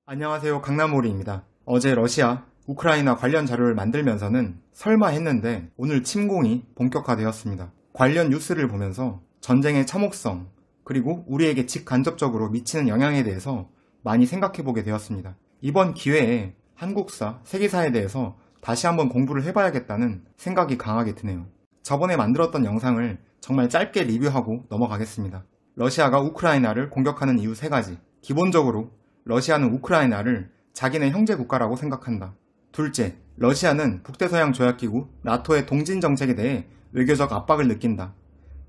안녕하세요. 강남오리입니다. 어제 러시아, 우크라이나 관련 자료를 만들면서는 설마 했는데 오늘 침공이 본격화되었습니다. 관련 뉴스를 보면서 전쟁의 참혹성, 그리고 우리에게 직간접적으로 미치는 영향에 대해서 많이 생각해보게 되었습니다. 이번 기회에 한국사, 세계사에 대해서 다시 한번 공부를 해봐야겠다는 생각이 강하게 드네요. 저번에 만들었던 영상을 정말 짧게 리뷰하고 넘어가겠습니다. 러시아가 우크라이나를 공격하는 이유 3가지. 기본적으로 러시아는 우크라이나를 자기네 형제 국가라고 생각한다. 둘째, 러시아는 북대서양 조약기구 나토의 동진 정책에 대해 외교적 압박을 느낀다.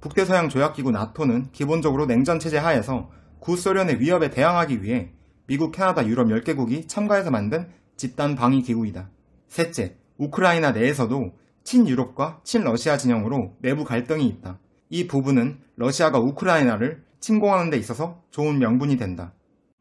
북대서양 조약기구 나토는 기본적으로 냉전체제 하에서 구소련의 위협에 대항하기 위해 미국, 캐나다, 유럽 10개국이 참가해서 만든 집단 방위 기구이다. 셋째, 우크라이나 내에서도 친유럽과 친러시아 진영으로 내부 갈등이 있다. 이 부분은 러시아가 우크라이나를 침공하는 데 있어서 좋은 명분이 된다.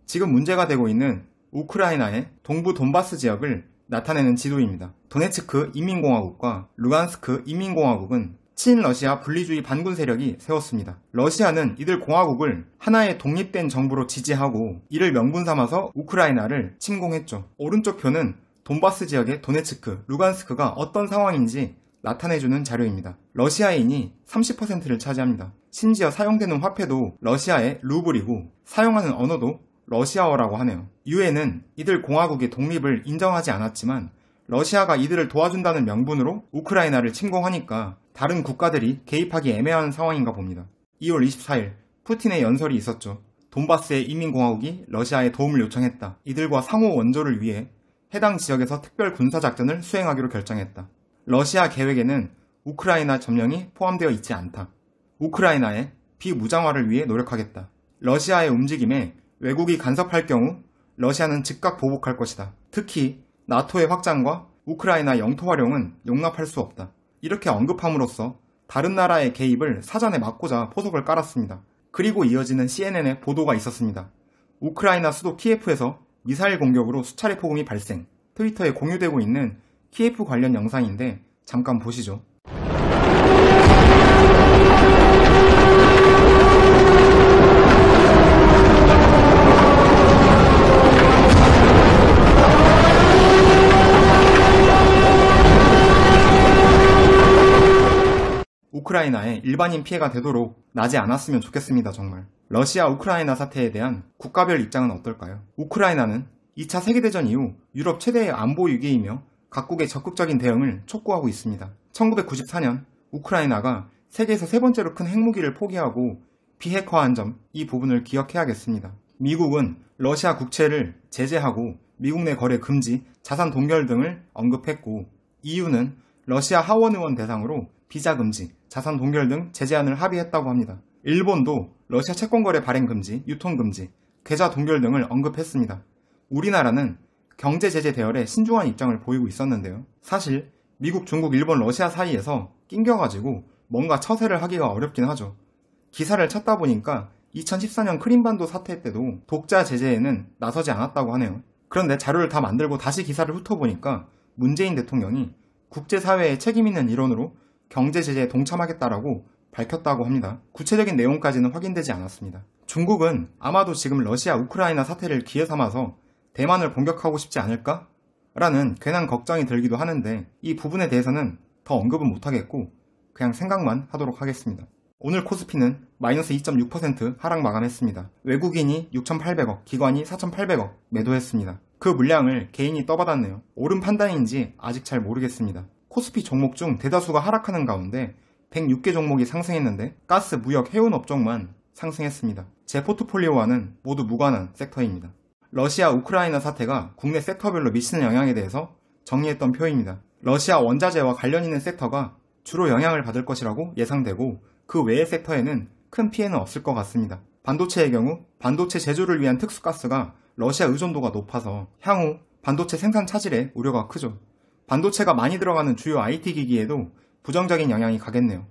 지금 문제가 되고 있는 우크라이나의 동부 돈바스 지역을 나타내는 지도입니다. 도네츠크 인민공화국과 루간스크 인민공화국은 친러시아 분리주의 반군 세력이 세웠습니다. 러시아는 이들 공화국을 하나의 독립된 정부로 지지하고 이를 명분 삼아서 우크라이나를 침공했죠. 오른쪽 표는 돈바스 지역의 도네츠크, 루간스크가 어떤 상황인지 나타내주는 자료입니다. 러시아인이 30%를 차지합니다. 심지어 사용되는 화폐도 러시아의 루블이고 사용하는 언어도 러시아어라고 하네요. 유엔은 이들 공화국의 독립을 인정하지 않았지만 러시아가 이들을 도와준다는 명분으로 우크라이나를 침공하니까 다른 국가들이 개입하기 애매한 상황인가 봅니다. 2월 24일 푸틴의 연설이 있었죠. 돈바스의 인민공화국이 러시아에 도움을 요청했다. 이들과 상호 원조를 위해 해당 지역에서 특별 군사작전을 수행하기로 결정했다. 러시아 계획에는 우크라이나 점령이 포함되어 있지 않다. 우크라이나의 비무장화를 위해 노력하겠다. 러시아의 움직임에 외국이 간섭할 경우 러시아는 즉각 보복할 것이다. 특히 나토의 확장과 우크라이나 영토 활용은 용납할 수 없다. 이렇게 언급함으로써 다른 나라의 개입을 사전에 막고자 포석을 깔았습니다. 그리고 이어지는 CNN의 보도가 있었습니다. 우크라이나 수도 키예프에서 미사일 공격으로 수차례 폭음이 발생. 트위터에 공유되고 있는 키예프 관련 영상인데 잠깐 보시죠. 우크라이나에 일반인 피해가 되도록 나지 않았으면 좋겠습니다. 정말. 러시아 우크라이나 사태에 대한 국가별 입장은 어떨까요? 우크라이나는 2차 세계대전 이후 유럽 최대의 안보 위기이며 각국의 적극적인 대응을 촉구하고 있습니다. 1994년 우크라이나가 세계에서 3번째로 큰 핵무기를 포기하고 비핵화한 점, 이 부분을 기억해야겠습니다. 미국은 러시아 국채를 제재하고 미국 내 거래 금지, 자산 동결 등을 언급했고 EU는 러시아 하원 의원 대상으로 비자 금지, 자산 동결 등 제재안을 합의했다고 합니다. 일본도 러시아 채권거래 발행 금지, 유통 금지, 계좌 동결 등을 언급했습니다. 우리나라는 경제 제재 대열에 신중한 입장을 보이고 있었는데요. 사실 미국, 중국, 일본, 러시아 사이에서 낑겨가지고 뭔가 처세를 하기가 어렵긴 하죠. 기사를 찾다 보니까 2014년 크림반도 사태 때도 독자 제재에는 나서지 않았다고 하네요. 그런데 자료를 다 만들고 다시 기사를 훑어보니까 문재인 대통령이 국제사회의 책임있는 일원으로 경제 제재에 동참하겠다라고 밝혔다고 합니다. 구체적인 내용까지는 확인되지 않았습니다. 중국은 아마도 지금 러시아 우크라이나 사태를 기회 삼아서 대만을 공격하고 싶지 않을까? 라는 괜한 걱정이 들기도 하는데 이 부분에 대해서는 더 언급은 못하겠고 그냥 생각만 하도록 하겠습니다. 오늘 코스피는 마이너스 2.6% 하락 마감했습니다. 외국인이 6,800억, 기관이 4,800억 매도했습니다. 그 물량을 개인이 떠받았네요. 옳은 판단인지 아직 잘 모르겠습니다. 코스피 종목 중 대다수가 하락하는 가운데 106개 종목이 상승했는데 가스, 무역, 해운 업종만 상승했습니다. 제 포트폴리오와는 모두 무관한 섹터입니다. 러시아 우크라이나 사태가 국내 섹터별로 미치는 영향에 대해서 정리했던 표입니다. 러시아 원자재와 관련 있는 섹터가 주로 영향을 받을 것이라고 예상되고 그 외의 섹터에는 큰 피해는 없을 것 같습니다. 반도체의 경우 반도체 제조를 위한 특수가스가 러시아 의존도가 높아서 향후 반도체 생산 차질에 우려가 크죠. 반도체가 많이 들어가는 주요 IT 기기에도 부정적인 영향이 가겠네요.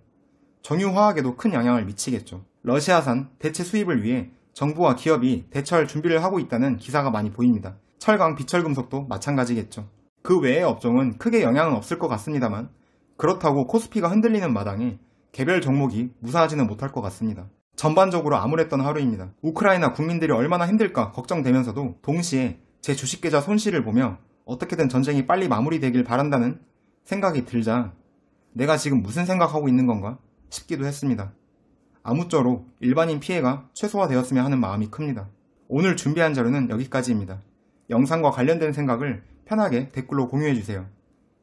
정유화학에도 큰 영향을 미치겠죠. 러시아산 대체 수입을 위해 정부와 기업이 대처할 준비를 하고 있다는 기사가 많이 보입니다. 철강, 비철금속도 마찬가지겠죠. 그 외의 업종은 크게 영향은 없을 것 같습니다만 그렇다고 코스피가 흔들리는 마당에 개별 종목이 무사하지는 못할 것 같습니다. 전반적으로 암울했던 하루입니다. 우크라이나 국민들이 얼마나 힘들까 걱정되면서도 동시에 제 주식계좌 손실을 보며 어떻게든 전쟁이 빨리 마무리되길 바란다는 생각이 들자 내가 지금 무슨 생각하고 있는 건가 싶기도 했습니다. 아무쪼록 일반인 피해가 최소화되었으면 하는 마음이 큽니다. 오늘 준비한 자료는 여기까지입니다. 영상과 관련된 생각을 편하게 댓글로 공유해주세요.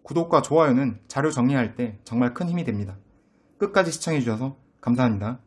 구독과 좋아요는 자료 정리할 때 정말 큰 힘이 됩니다. 끝까지 시청해주셔서 감사합니다.